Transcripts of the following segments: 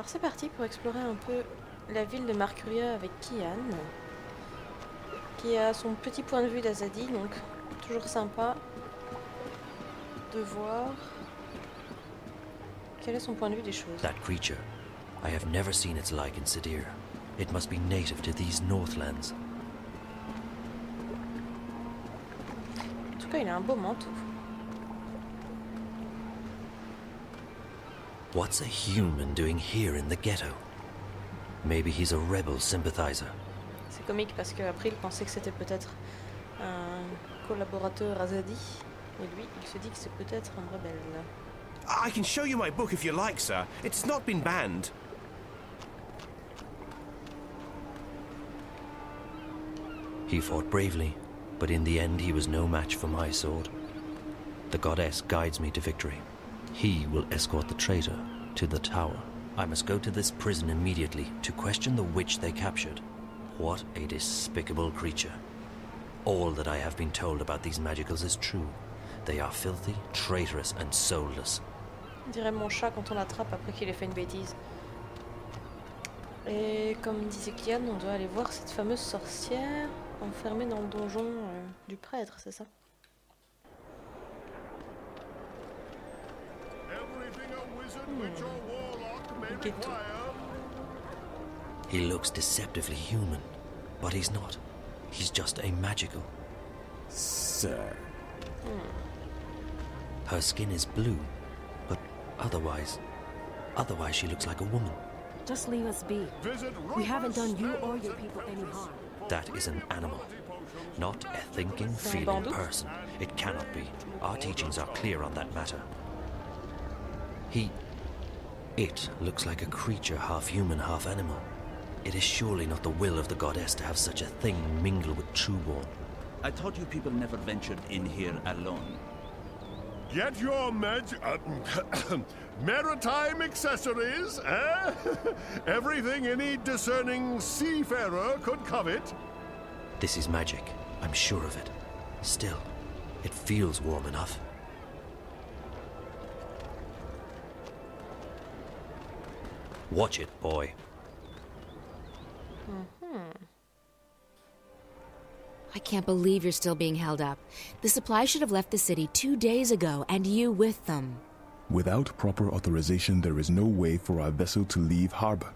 Alors c'est parti pour explorer un peu la ville de Marcuria avec Kian, qui a son petit point de vue d'Azadi, donc toujours sympa de voir quel est son point de vue des choses. That creature, I have never seen its like in Sidir. It must be native to these Northlands. En tout cas, il a un beau manteau. What's a human doing here in the ghetto? Maybe he's a rebel sympathizer. C'est comique parce qu'après il pensait que c'était peut-être un collaborateur Azadi, et lui il se dit que c'est peut-être un rebelle. I can show you my book if you like, sir. It's not been banned. He fought bravely, but in the end he was no match for my sword. The goddess guides me to victory. He will escort the traitor to the tower. I must go to this prison immediately to question the witch they captured. What a despicable creature. All that I have been told about these magicals is true. They are filthy, traitorous and soulless. On dirait mon chat quand on l'attrape après qu'il ait fait une bêtise. Et comme disait Kian, on doit aller voir cette fameuse sorcière enfermée dans le donjon du prêtre, c'est ça? Ghetto. He looks deceptively human, but he's not. He's just a magical. Sir. Her skin is blue, but otherwise she looks like a woman. Just leave us be. We haven't done you or your people any harm. That is an animal, not a thinking, feeling person. It cannot be. Our teachings are clear on that matter. It looks like a creature, half human, half animal. It is surely not the will of the goddess to have such a thing mingle with trueborn. I thought you people never ventured in here alone. Get your maritime accessories, eh? Everything any discerning seafarer could covet. This is magic, I'm sure of it. Still, it feels warm enough. Watch it, boy. I can't believe you're still being held up. The supply should have left the city 2 days ago, and you with them. Without proper authorization, there is no way for our vessel to leave harbor.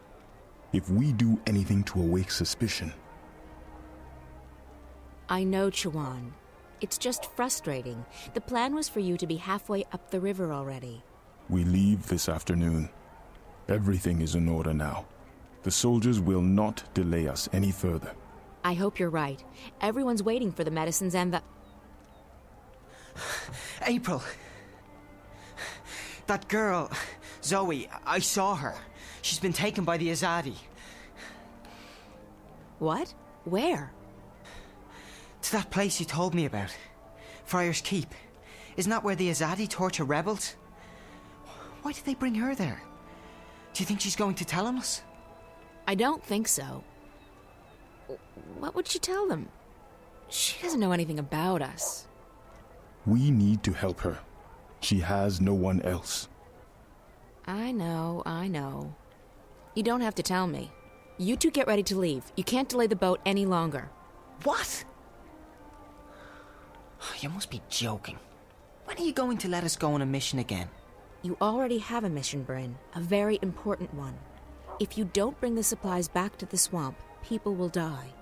If we do anything to awake suspicion... I know, Chuan. It's just frustrating. The plan was for you to be halfway up the river already. We leave this afternoon. Everything is in order now. The soldiers will not delay us any further. I hope you're right. Everyone's waiting for the medicines and the... April! That girl, Zoe, I saw her. She's been taken by the Azadi. What? Where? To that place you told me about. Friar's Keep. Isn't that where the Azadi torture rebels? Why did they bring her there? Do you think she's going to tell on us? I don't think so. What would she tell them? She doesn't know anything about us. We need to help her. She has no one else. I know. You don't have to tell me. You two get ready to leave. You can't delay the boat any longer. What? You must be joking. When are you going to let us go on a mission again? You already have a mission, Bryn. A very important one. If you don't bring the supplies back to the swamp, people will die.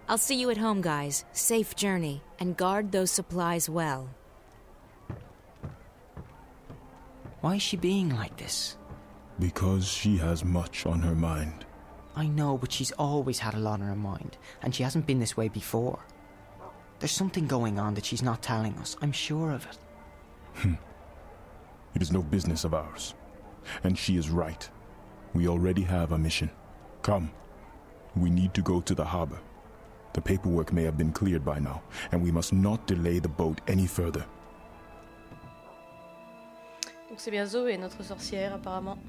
I'll see you at home, guys. Safe journey, and guard those supplies well. Why is she being like this? Because she has much on her mind. I know, but she's always had a lot on her mind, and she hasn't been this way before. There's something going on that she's not telling us. I'm sure of it. It is no business of ours. And she is right. We already have a mission. Come. We need to go to the harbor. The paperwork may have been cleared by now, and we must not delay the boat any further. Donc c'est bien Zoé, notre sorcière, apparemment.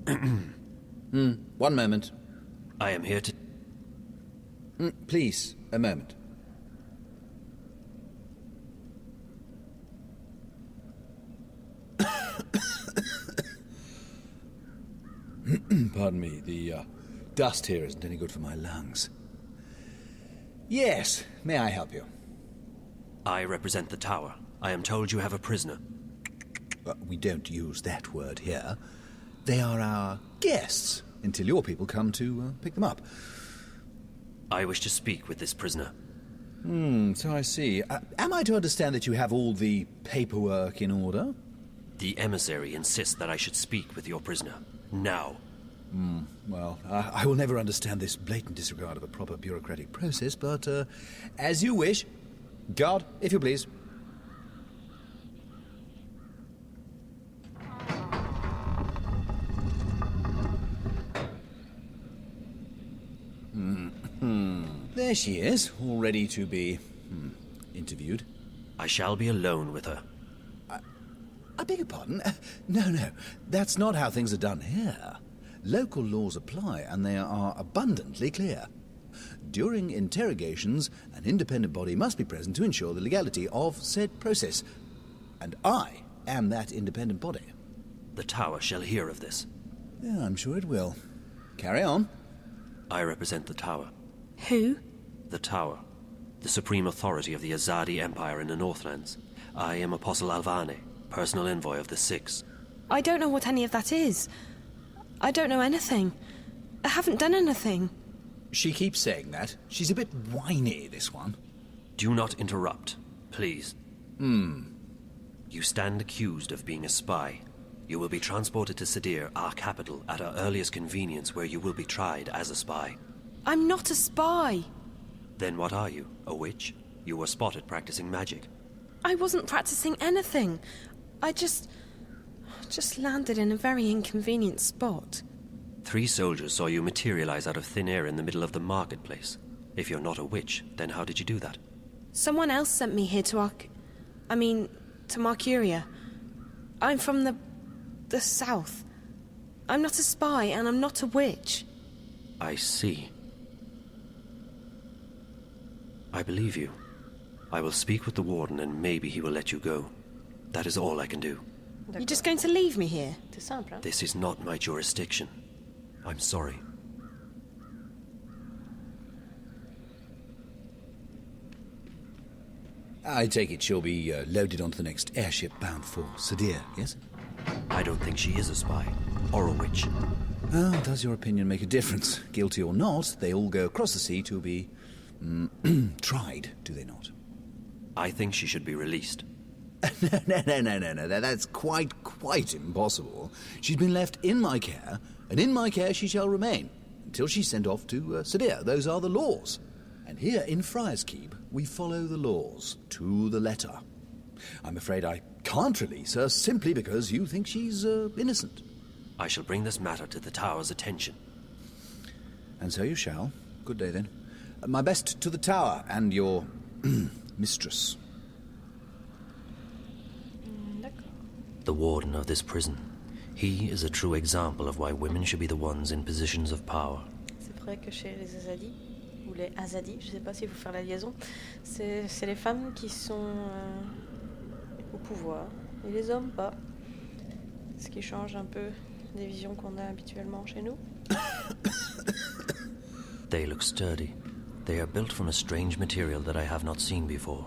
1 moment. I am here to... Please, a moment. Pardon me, the dust here isn't any good for my lungs. Yes, may I help you? I represent the tower. I am told you have a prisoner. We don't use that word here. They are our guests, until your people come to pick them up. I wish to speak with this prisoner. So I see. Am I to understand that you have all the paperwork in order? The emissary insists that I should speak with your prisoner. Now. Well, I will never understand this blatant disregard of a proper bureaucratic process, but as you wish. Guard, if you please. There she is, all ready to be interviewed. I shall be alone with her. I beg your pardon? No, that's not how things are done here. Local laws apply, and they are abundantly clear. During interrogations, an independent body must be present to ensure the legality of said process. And I am that independent body. The tower shall hear of this. Yeah, I'm sure it will. Carry on. I represent the tower. Who? The tower. The supreme authority of the Azadi Empire in the Northlands. I am Apostle Alvane, personal envoy of the Six. I don't know what any of that is. I don't know anything. I haven't done anything. She keeps saying that. She's a bit whiny, this one. Do not interrupt, please. You stand accused of being a spy. You will be transported to Sadir, our capital, at our earliest convenience, where you will be tried as a spy. I'm not a spy. Then what are you? A witch? You were spotted practicing magic. I wasn't practicing anything. I just landed in a very inconvenient spot. 3 soldiers saw you materialize out of thin air in the middle of the marketplace. If you're not a witch, then how did you do that? Someone else sent me here to Marcuria. I'm from the south. I'm not a spy, and I'm not a witch. I see. I believe you. I will speak with the warden, and maybe he will let you go. That is all I can do. You're just going to leave me here? C'est simple, hein? This is not my jurisdiction. I'm sorry. I take it she'll be loaded onto the next airship bound for Sadir, yes? I don't think she is a spy. Or a witch. Well, does your opinion make a difference? Guilty or not, they all go across the sea to be tried, do they not? I think she should be released. No. That's quite impossible. She's been left in my care, and in my care she shall remain, until she's sent off to Sadir. Those are the laws. And here in Friar's Keep, we follow the laws to the letter. I'm afraid I can't release her simply because you think she's innocent. I shall bring this matter to the tower's attention. And so you shall. Good day, then. My best to the tower and your mistress. The warden of this prison. He is a true example of why women should be the ones in positions of power. C'est vrai que chez les Azadi, ou les Azadi, je sais pas s'il faut faire la liaison, c'est les femmes qui sont au pouvoir, et les hommes pas. Ce qui change un peu des visions qu'on a habituellement chez nous. They look sturdy. They are built from a strange material that I have not seen before.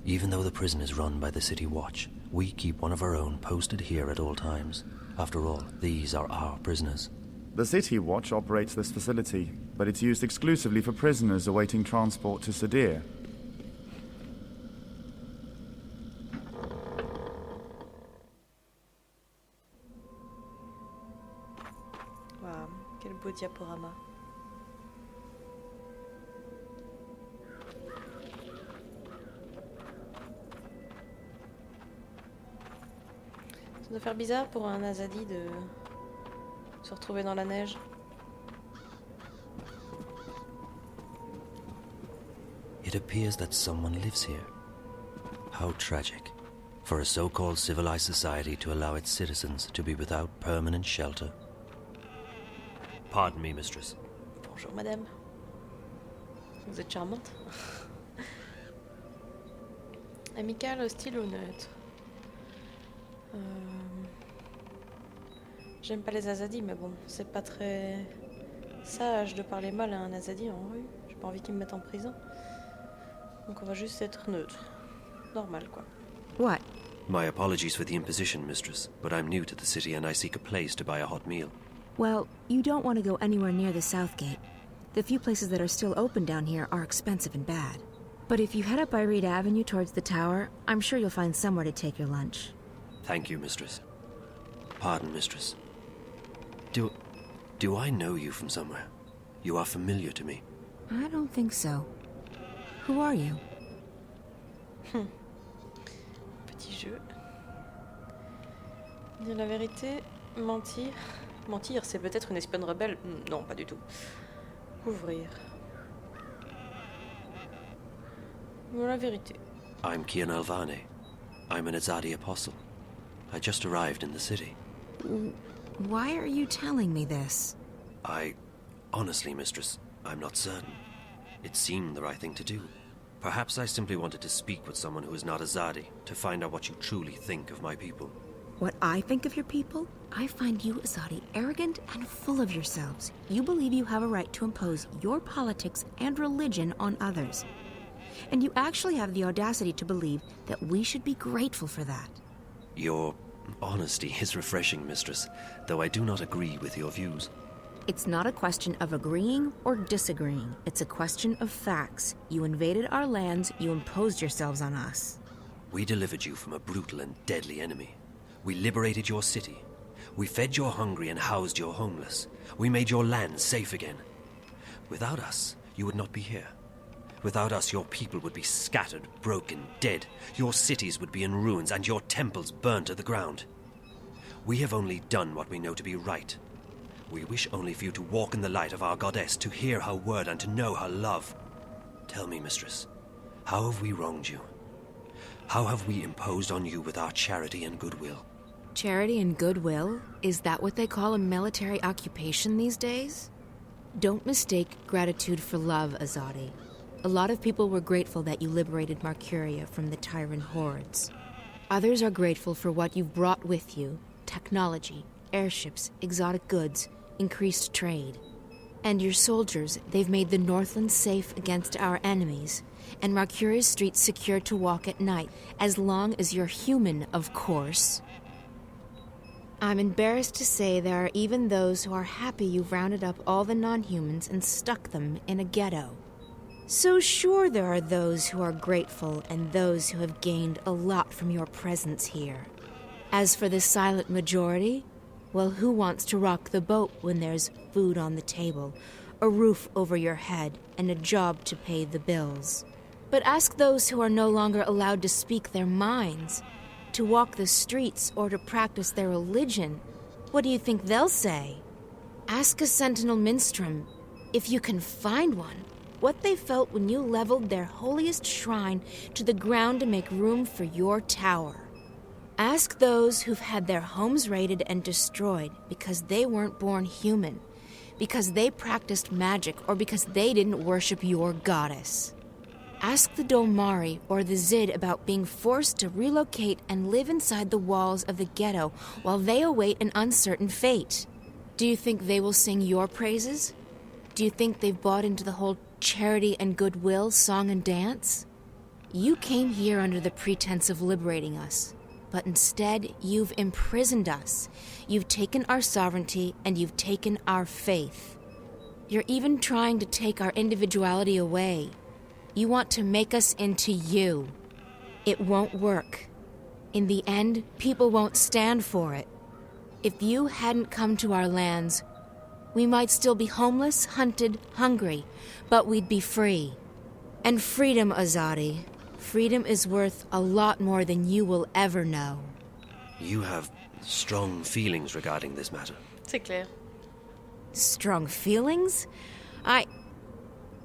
Even though the prison is run by the City Watch, we keep one of our own posted here at all times. After all, these are our prisoners. The City Watch operates this facility, but it's used exclusively for prisoners awaiting transport to Sadir. Waouh, quel beau diaporama. Ça doit faire bizarre pour un Azadi de se retrouver dans la neige. It appears that someone lives here. How tragic. For a so-called civilized society to allow its citizens to be without permanent shelter. Pardon me, mistress. Bonjour, madame. Vous êtes charmante. Amical, hostile ou neutre? J'aime pas les Azadi, mais bon, c'est pas très sage de parler mal à un Azadi en rue. J'ai pas envie qu'ils me mettent en prison. Donc on va juste être neutre. Normal, quoi. What? My apologies for the imposition, mistress, but I'm new to the city and I seek a place to buy a hot meal. Well, you don't want to go anywhere near the South Gate. The few places that are still open down here are expensive and bad. But if you head up by Reed Avenue towards the tower, I'm sure you'll find somewhere to take your lunch. Thank you, mistress. Pardon, mistress. Do I know you from somewhere? You are familiar to me. I don't think so. Who are you? Petit jeu. Dire la vérité, mentir. Mentir, c'est peut-être une espionne rebelle. Non, pas du tout. Ouvrir. Ou la vérité. I'm Kian Alvane. I'm an Azadi apostle. I just arrived in the city. Why are you telling me this? Honestly, mistress, I'm not certain. It seemed the right thing to do. Perhaps I simply wanted to speak with someone who is not Azadi, to find out what you truly think of my people. What I think of your people? I find you, Azadi, arrogant and full of yourselves. You believe you have a right to impose your politics and religion on others. And you actually have the audacity to believe that we should be grateful for that. Your honesty is refreshing, mistress, though I do not agree with your views. It's not a question of agreeing or disagreeing. It's a question of facts. You invaded our lands, you imposed yourselves on us. We delivered you from a brutal and deadly enemy. We liberated your city. We fed your hungry and housed your homeless. We made your land safe again. Without us, you would not be here. Without us, your people would be scattered, broken, dead. Your cities would be in ruins and your temples burned to the ground. We have only done what we know to be right. We wish only for you to walk in the light of our goddess, to hear her word and to know her love. Tell me, mistress, how have we wronged you? How have we imposed on you with our charity and goodwill? Charity and goodwill? Is that what they call a military occupation these days? Don't mistake gratitude for love, Azadi. A lot of people were grateful that you liberated Marcuria from the tyrant hordes. Others are grateful for what you've brought with you: technology, airships, exotic goods, increased trade. And your soldiers, they've made the Northland safe against our enemies, and Marcuria's streets secure to walk at night, as long as you're human, of course. I'm embarrassed to say there are even those who are happy you've rounded up all the non-humans and stuck them in a ghetto. So sure, there are those who are grateful and those who have gained a lot from your presence here. As for the silent majority, well, who wants to rock the boat when there's food on the table, a roof over your head, and a job to pay the bills? But ask those who are no longer allowed to speak their minds, to walk the streets, or to practice their religion. What do you think they'll say? Ask a sentinel minstrel, if you can find one, what they felt when you leveled their holiest shrine to the ground to make room for your tower. Ask those who've had their homes raided and destroyed because they weren't born human, because they practiced magic, or because they didn't worship your goddess. Ask the Dolmari or the Zid about being forced to relocate and live inside the walls of the ghetto while they await an uncertain fate. Do you think they will sing your praises? Do you think they've bought into the whole charity and goodwill song and dance? You came here under the pretense of liberating us, but instead you've imprisoned us. You've taken our sovereignty and you've taken our faith. You're even trying to take our individuality away. You want to make us into you. It won't work. In the end, people won't stand for it. If you hadn't come to our lands, we might still be homeless, hunted, hungry, but we'd be free. And freedom, Azadi. Freedom is worth a lot more than you will ever know. You have strong feelings regarding this matter. C'est clair. Strong feelings? I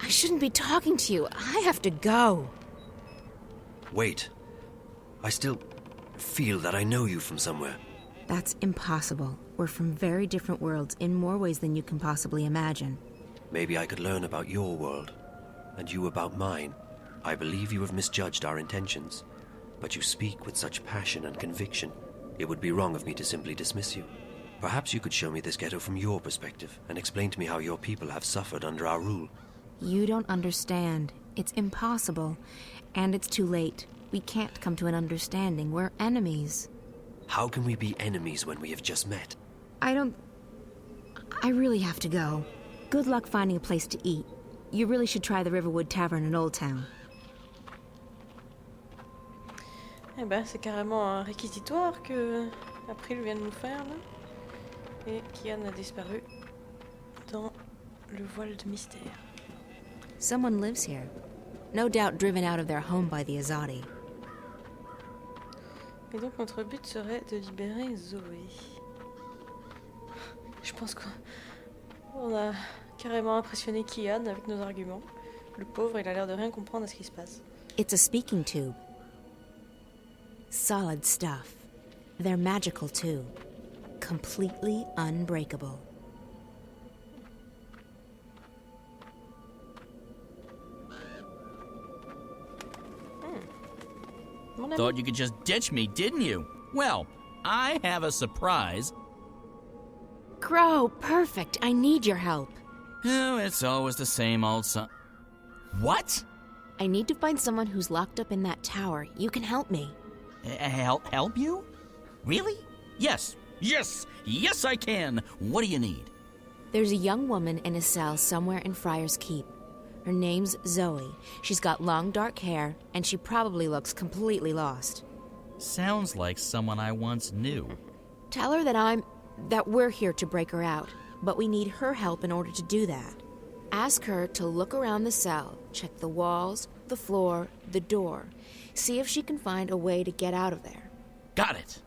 shouldn't be talking to you. I have to go. Wait. I still feel that I know you from somewhere. That's impossible. We're from very different worlds in more ways than you can possibly imagine. Maybe I could learn about your world, and you about mine. I believe you have misjudged our intentions, but you speak with such passion and conviction. It would be wrong of me to simply dismiss you. Perhaps you could show me this ghetto from your perspective and explain to me how your people have suffered under our rule. You don't understand. It's impossible. And it's too late. We can't come to an understanding. We're enemies. How can we be enemies when we have just met? I really have to go. Good luck finding a place to eat. You really should try the Riverwood Tavern in Old Town. Eh ben, c'est carrément un réquisitoire que April vient de nous faire, là. Et Kian a disparu dans le voile de mystère. Someone lives here. No doubt driven out of their home by the Azadi. Et donc notre but serait de libérer Zoé. Je pense qu'on a carrément impressionné Kian avec nos arguments. Le pauvre, il a l'air de rien comprendre à ce qui se passe. It's a speaking tube. Solid stuff. They're magical too. Completely unbreakable. Thought you could just ditch me, didn't you? Well, I have a surprise. Crow, perfect. I need your help. Oh, it's always the same old What? I need to find someone who's locked up in that tower. You can help me. Help you? Really? Yes, I can. What do you need? There's a young woman in a cell somewhere in Friar's Keep. Her name's Zoe. She's got long dark hair, and she probably looks completely lost. Sounds like someone I once knew. Tell her that we're here to break her out, but we need her help in order to do that. Ask her to look around the cell, check the walls, the floor, the door. See if she can find a way to get out of there. Got it.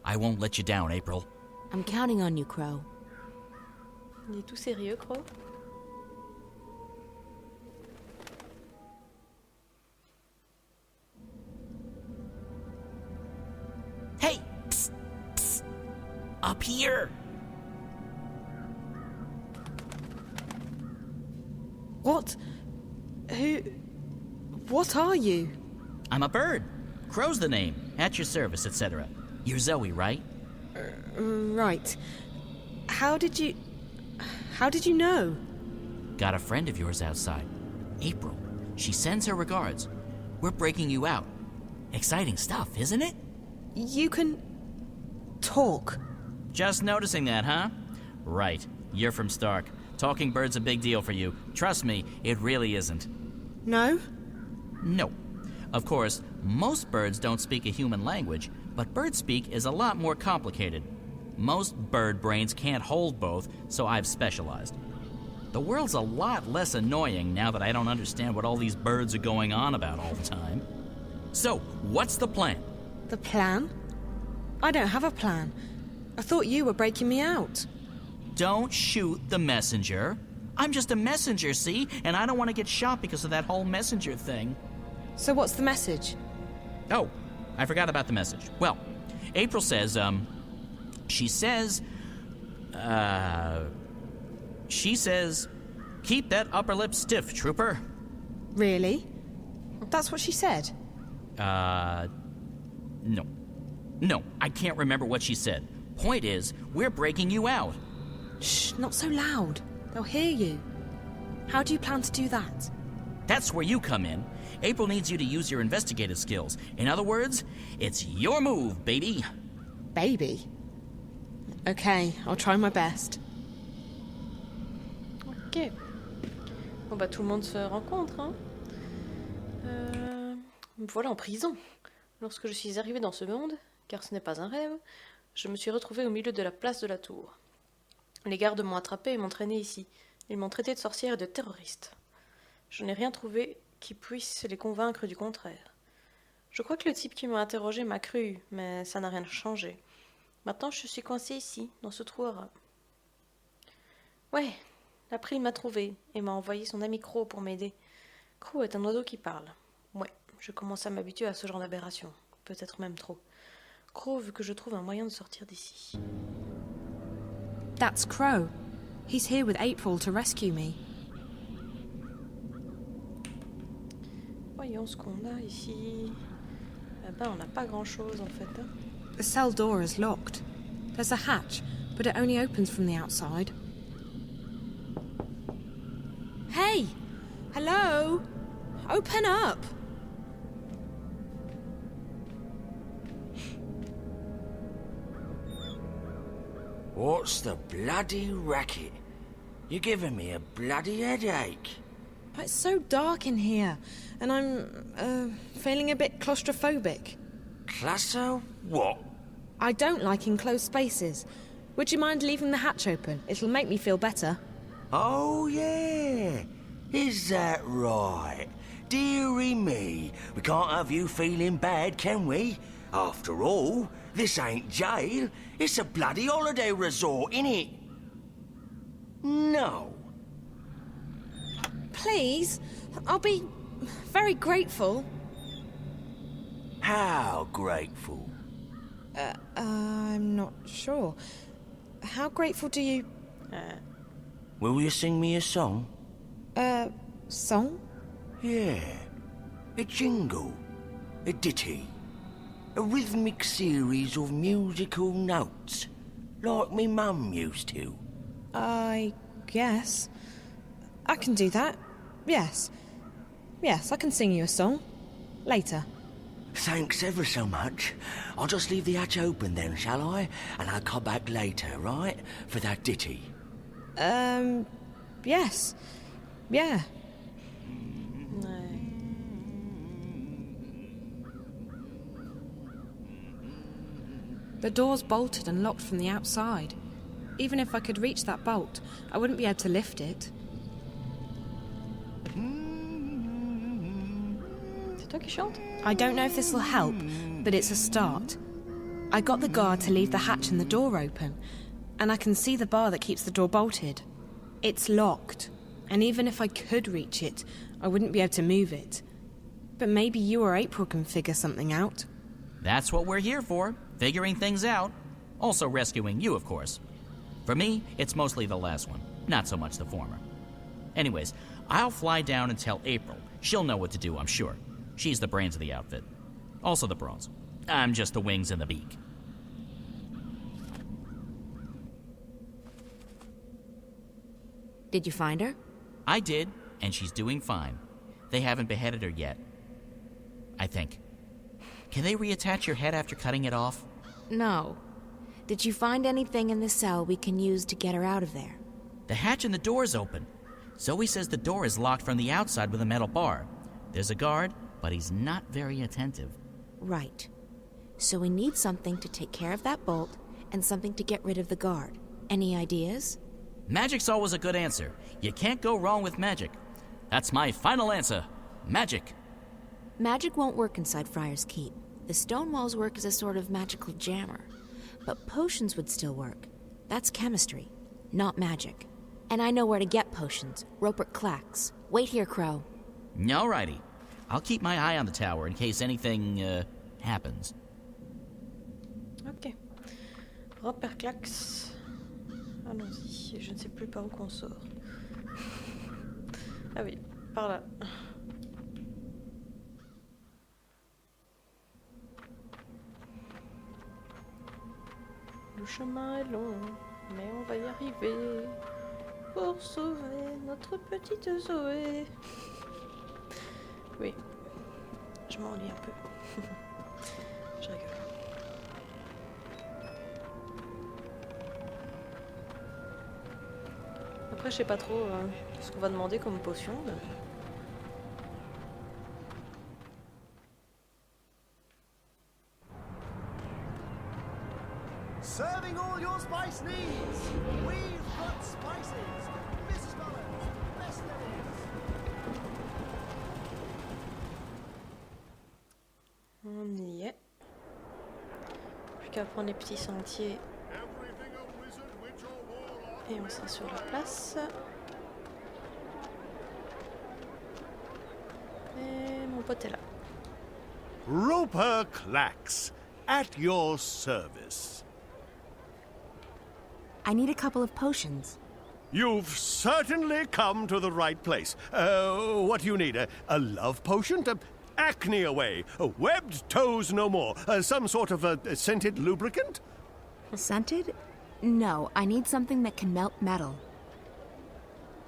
I won't let you down, April. I'm counting on you, Crow. Il est tout sérieux, Crow? Hey! Psst, psst. Up here! What? What are you? I'm a bird. Crow's the name. At your service, etc. You're Zoe, right? Right. How did you know? Got a friend of yours outside. April. She sends her regards. We're breaking you out. Exciting stuff, isn't it? You can talk. Just noticing that, huh? Right. You're from Stark. Talking bird's a big deal for you. Trust me, it really isn't. No? No. Of course, most birds don't speak a human language, but bird speak is a lot more complicated. Most bird brains can't hold both, so I've specialized. The world's a lot less annoying now that I don't understand what all these birds are going on about all the time. So, what's the plan? The plan? I don't have a plan. I thought you were breaking me out. Don't shoot the messenger. I'm just a messenger, see? And I don't want to get shot because of that whole messenger thing. So what's the message? Oh, I forgot about the message. Well, April says, she says, keep that upper lip stiff, trooper. Really? That's what she said? No. No, I can't remember what she said. Point is, we're breaking you out. Shh, not so loud. They'll hear you. How do you plan to do that? That's where you come in. April needs you to use your investigative skills. In other words, it's your move, baby. Baby? Okay, I'll try my best. Ok. Bon bah tout le monde se rencontre, hein. Me voilà en prison. Lorsque je suis arrivée dans ce monde, car ce n'est pas un rêve, je me suis retrouvée au milieu de la place de la tour. Les gardes m'ont attrapée et m'ont traînée ici. Ils m'ont traitée de sorcière et de terroriste. Je n'ai rien trouvé qui puisse les convaincre du contraire. Je crois que le type qui m'a interrogé m'a cru, mais ça n'a rien changé. Maintenant, je suis coincée ici, dans ce trou à rats. Ouais, April m'a trouvée et m'a envoyé son ami Crow pour m'aider. Crow est un oiseau qui parle. Ouais, je commence à m'habituer à ce genre d'aberration. Peut-être même trop. Crow veut que je trouve un moyen de sortir d'ici. That's Crow. He's here with April to rescue me. Voyons ce qu'on a ici. Eh ben, on n'a pas grand-chose en fait. Hein. The cell door is locked. There's a hatch, but it only opens from the outside. Hey! Hello? Open up! What's the bloody racket? You're giving me a bloody headache. It's so dark in here, and I'm, feeling a bit claustrophobic. Claustro what? I don't like enclosed spaces. Would you mind leaving the hatch open? It'll make me feel better. Oh, yeah. Is that right? Dearie me, we can't have you feeling bad, can we? After all, this ain't jail. It's a bloody holiday resort, innit? No. Please, I'll be very grateful. How grateful? I'm not sure. How grateful do you... Will you sing me a song? Song? Yeah. A jingle. A ditty. A rhythmic series of musical notes. Like me mum used to. I guess. I can do that. Yes. Yes, I can sing you a song. Later. Thanks ever so much. I'll just leave the hatch open then, shall I? And I'll come back later, right? For that ditty. Yes. Yeah. The door's bolted and locked from the outside. Even if I could reach that bolt, I wouldn't be able to lift it. C'est toi qui chante? I don't know if this will help, but it's a start. I got the guard to leave the hatch and the door open, and I can see the bar that keeps the door bolted. It's locked, and even if I could reach it, I wouldn't be able to move it. But maybe you or April can figure something out. That's what we're here for, figuring things out. Also rescuing you, of course. For me, it's mostly the last one, not so much the former. Anyways, I'll fly down and tell April. She'll know what to do, I'm sure. She's the brains of the outfit. Also the brains. I'm just the wings and the beak. Did you find her? I did, and she's doing fine. They haven't beheaded her yet. I think. Can they reattach your head after cutting it off? No. Did you find anything in the cell we can use to get her out of there? The hatch and the door's open. Zoe says the door is locked from the outside with a metal bar. There's a guard, but he's not very attentive. Right. So we need something to take care of that bolt and something to get rid of the guard. Any ideas? Magic's always a good answer. You can't go wrong with magic. That's my final answer. Magic. Magic won't work inside Friar's Keep. The stone walls work as a sort of magical jammer. But potions would still work. That's chemistry, not magic. And I know where to get potions. Rupert Clacks. Wait here, Crow. Alrighty. I'll keep my eye on the tower in case anything, happens. Ok. Rupert Clacks. Allons-y. Je ne sais plus par où qu'on sort. Ah oui, par là. Le chemin est long, mais on va y arriver pour sauver notre petite Zoé. Oui, je m'ennuie un peu. Je rigole. Après, je sais pas trop ce qu'on va demander comme potion. Mais... Serving all your spice needs. We've got spices. Mrs. Mullins, best there is. On y est. Plus qu'à prendre les petits sentiers. Et on sera sur la place. Et mon pote est là. Roper Clacks, at your service. I need a couple of potions. You've certainly come to the right place. What do you need? A love potion? Acne away. Webbed toes no more. Some sort of a scented lubricant? Scented? No, I need something that can melt metal.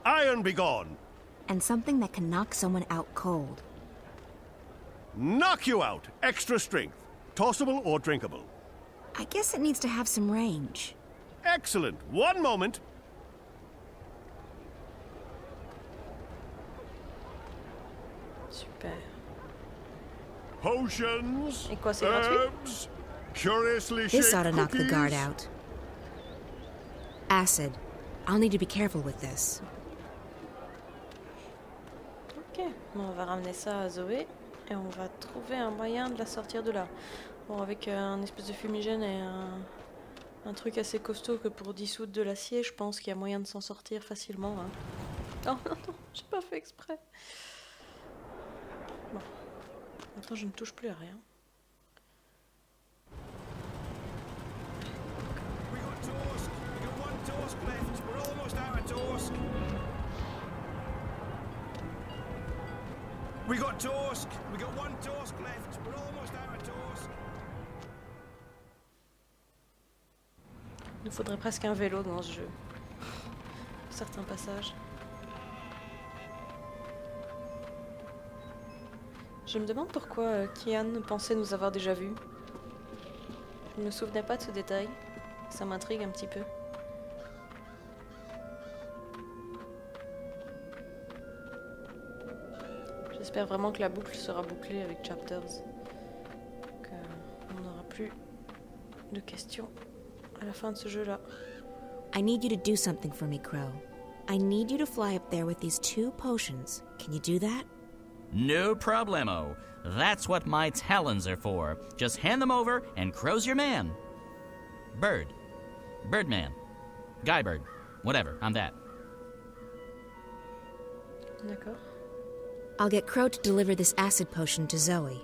Iron be gone! And something that can knock someone out cold. Knock you out! Extra strength. Tossable or drinkable? I guess it needs to have some range. Excellent. One moment. Super. Potions, Et quoi, c'est gratuit? herbs, curiously This shaped ought to knock the guard cookies. out. Acid. I'll need to be careful with this. Ok, on va ramener ça à Zoé et on va trouver un moyen de la sortir de là. Bon, avec un espèce de fumigène et un truc assez costaud que pour dissoudre de l'acier, je pense qu'il y a moyen de s'en sortir facilement. Hein. Oh non, non, j'ai pas fait exprès. Bon, maintenant je ne touche plus à rien. We got Torsk. We got one Torsk left. We're almost out of Torsk. Il nous faudrait presque un vélo dans ce jeu. Certains passages. Je me demande pourquoi Kian pensait nous avoir déjà vus. Je ne me souvenais pas de ce détail. Ça m'intrigue un petit peu. J'espère vraiment que la boucle sera bouclée avec Chapters. Qu'on n'aura plus de questions à la fin de ce jeu-là. I need you to do something for me, Crow. I need you to fly up there with these 2 potions. Can you do that? No problemo. That's what my talons are for. Just hand them over and Crow's your man. Bird. Birdman. Guybird. Whatever, I'm that. D'accord. I'll get Crow to deliver this acid potion to Zoe.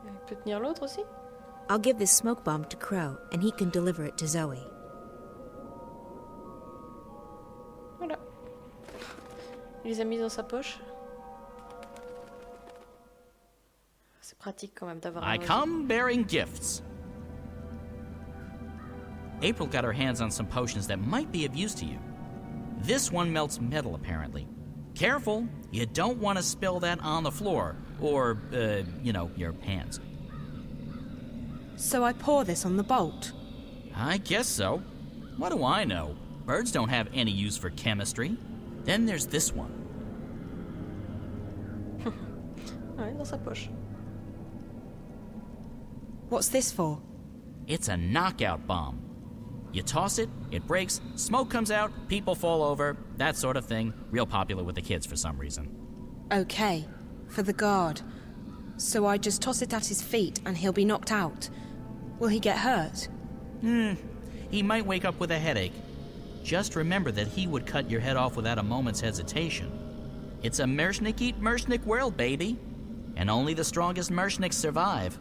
Il peut tenir l'autre aussi? I'll give this smoke bomb to Crow, and he can deliver it to Zoe. Voilà. Il les a mis dans sa poche. C'est pratique quand même d'avoir un I come bearing gifts. April got her hands on some potions that might be of use to you. This one melts metal, apparently. Careful, you don't want to spill that on the floor, or, you know, your hands. So I pour this on the bolt? I guess so. What do I know? Birds don't have any use for chemistry. Then there's this one. Ouais, dans sa poche. What's this for? It's a knockout bomb. You toss it, it breaks, smoke comes out, people fall over, that sort of thing. Real popular with the kids for some reason. Okay, for the guard. So I just toss it at his feet and he'll be knocked out. Will he get hurt? He might wake up with a headache. Just remember that he would cut your head off without a moment's hesitation. It's a Mershnik eat Mershnik world, baby. And only the strongest Mershniks survive.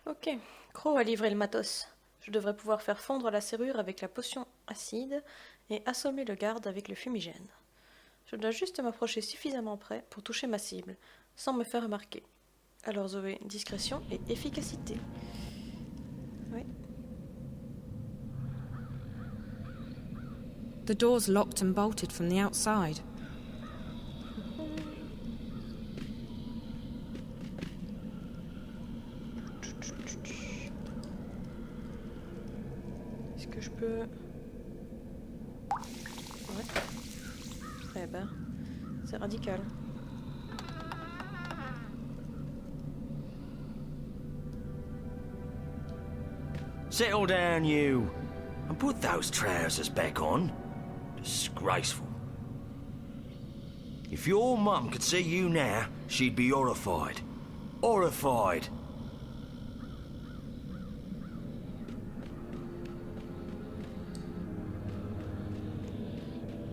Ok, Crow a livré le matos. Je devrais pouvoir faire fondre la serrure avec la potion acide et assommer le garde avec le fumigène. Je dois juste m'approcher suffisamment près pour toucher ma cible, sans me faire remarquer. Alors Zoé, discrétion et efficacité. Oui. The door's locked and bolted from the outside. Est-ce que je peux... Ouais. Eh ben, c'est radical. Settle down, you. And put those trousers back on. Disgraceful. If your mum could see you now, she'd be horrified. Horrified.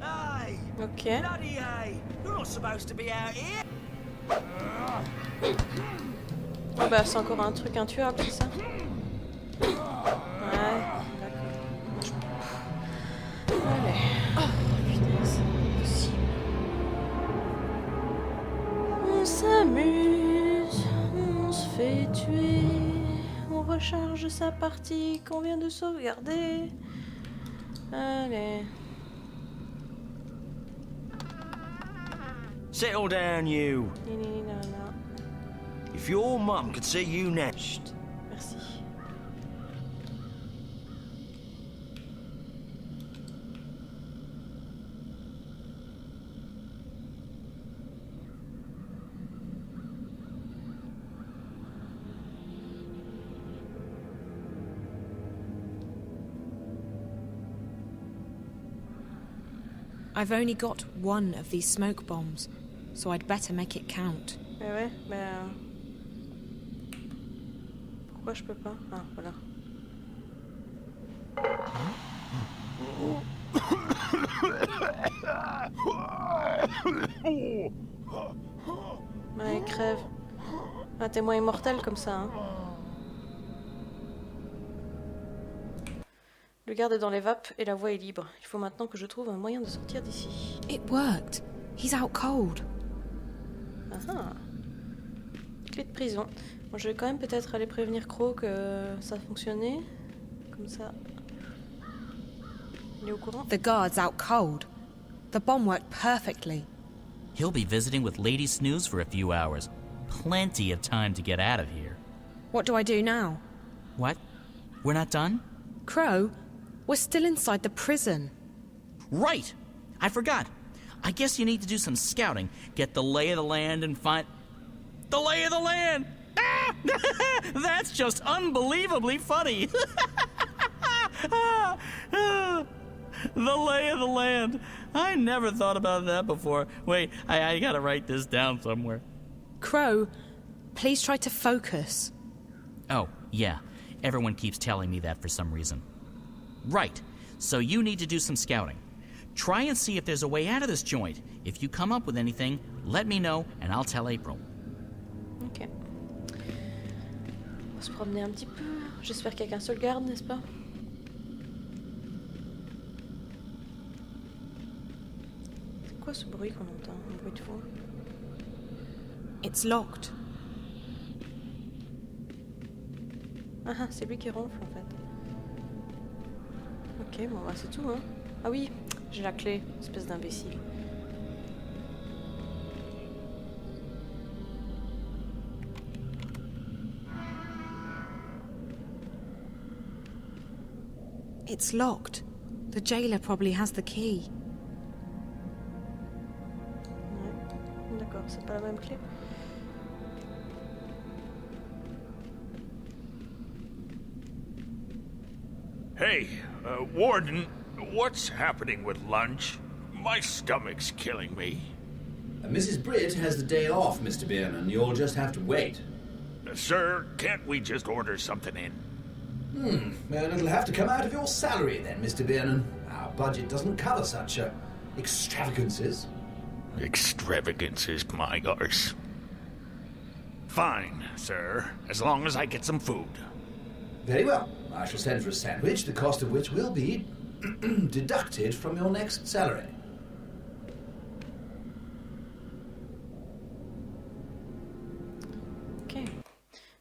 Hey! Ok. Bloody hey! You're not supposed to be out here! Oh bah c'est encore un truc intuable, c'est ça? Ouais, d'accord. Allez. Oh putain, c'est impossible. On s'amuse. charge sa partie qu'on vient de sauvegarder. Allez. Settle down, you. Non. If your mum could see you now. Chut, merci. I've only got one of these smoke bombs, so I'd better make it count. Mais ouais, ben... Pourquoi je peux pas? Ah, voilà. Ouais, crève. Un témoin immortel comme ça, hein. Le garde est dans les vapes et la voie est libre. Il faut maintenant que je trouve un moyen de sortir d'ici. It worked. He's out cold. Ah. Clé de prison. Bon, je vais quand même peut-être aller prévenir Crow que ça a fonctionné. Comme ça. Il est au courant. The guard's out cold. The bomb worked perfectly. He'll be visiting with Lady Snooze for a few hours. Plenty of time to get out of here. What do I do now? What? We're not done? Crow, we're still inside the prison. Right! I forgot. I guess you need to do some scouting. Get the lay of the land and find... The lay of the land! Ah! That's just unbelievably funny! The lay of the land. I never thought about that before. Wait, I gotta write this down somewhere. Crow, please try to focus. Oh, yeah. Everyone keeps telling me that for some reason. Right. So you need to do some scouting. Try and see if there's a way out of this joint. If you come up with anything, let me know and I'll tell April. Ok. On va se promener un petit peu. J'espère qu'il n'y a qu'un seul garde, n'est-ce pas? C'est quoi ce bruit qu'on entend? Un bruit de fond? It's locked. Ah, c'est lui qui ronfle en fait. Ok, bon bah c'est tout, hein. Ah oui, j'ai la clé, espèce d'imbécile. It's locked. The jailer probably has the key. Ouais, d'accord, c'est pas la même clé. Hey, Warden, what's happening with lunch? My stomach's killing me. Mrs. Britt has the day off, Mr. Biernan. You'll just have to wait. Sir, can't we just order something in? Well, it'll have to come out of your salary then, Mr. Biernan. Our budget doesn't cover such extravagances. Extravagances, my arse. Fine, sir, as long as I get some food. Very well. I shall send for a sandwich, the cost of which will be deducted from your next salary. Ok.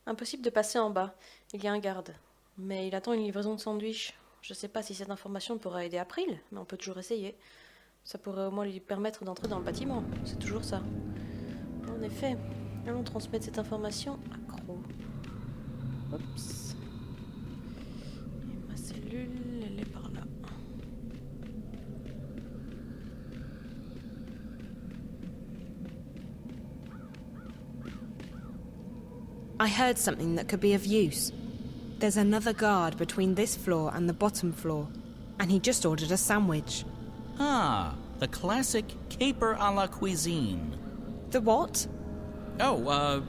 Impossible de passer en bas. Il y a un garde. Mais il attend une livraison de sandwich. Je sais pas si cette information pourra aider April, mais on peut toujours essayer. Ça pourrait au moins lui permettre d'entrer dans le bâtiment. C'est toujours ça. En effet. Allons transmettre cette information à Crow. Oups. Et ma cellule, elle est par là. I heard something that could be of use. There's another guard between this floor and the bottom floor, and he just ordered a sandwich. Ah, the classic caper à la cuisine. The what? Oh,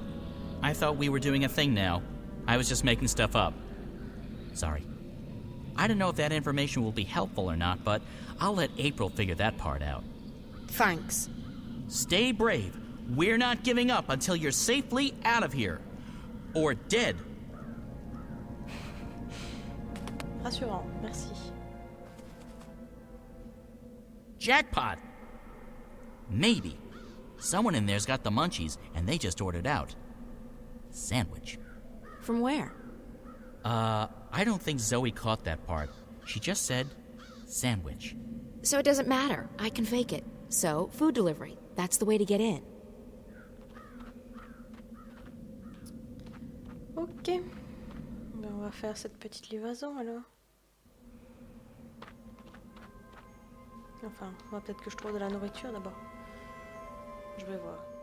I thought we were doing a thing now. I was just making stuff up. Sorry. I don't know if that information will be helpful or not, but I'll let April figure that part out. Thanks. Stay brave. We're not giving up until you're safely out of here. Or dead. Rassurant, merci. Jackpot! Maybe. Someone in there's got the munchies, and they just ordered out. Sandwich. From where? I don't think Zoe caught that part. She just said sandwich. So it doesn't matter. I can fake it. So, food delivery. That's the way to get in. Ok. Ben, on va faire cette petite livraison alors. Enfin, on va peut-être que je trouve de la nourriture d'abord. Je vais voir.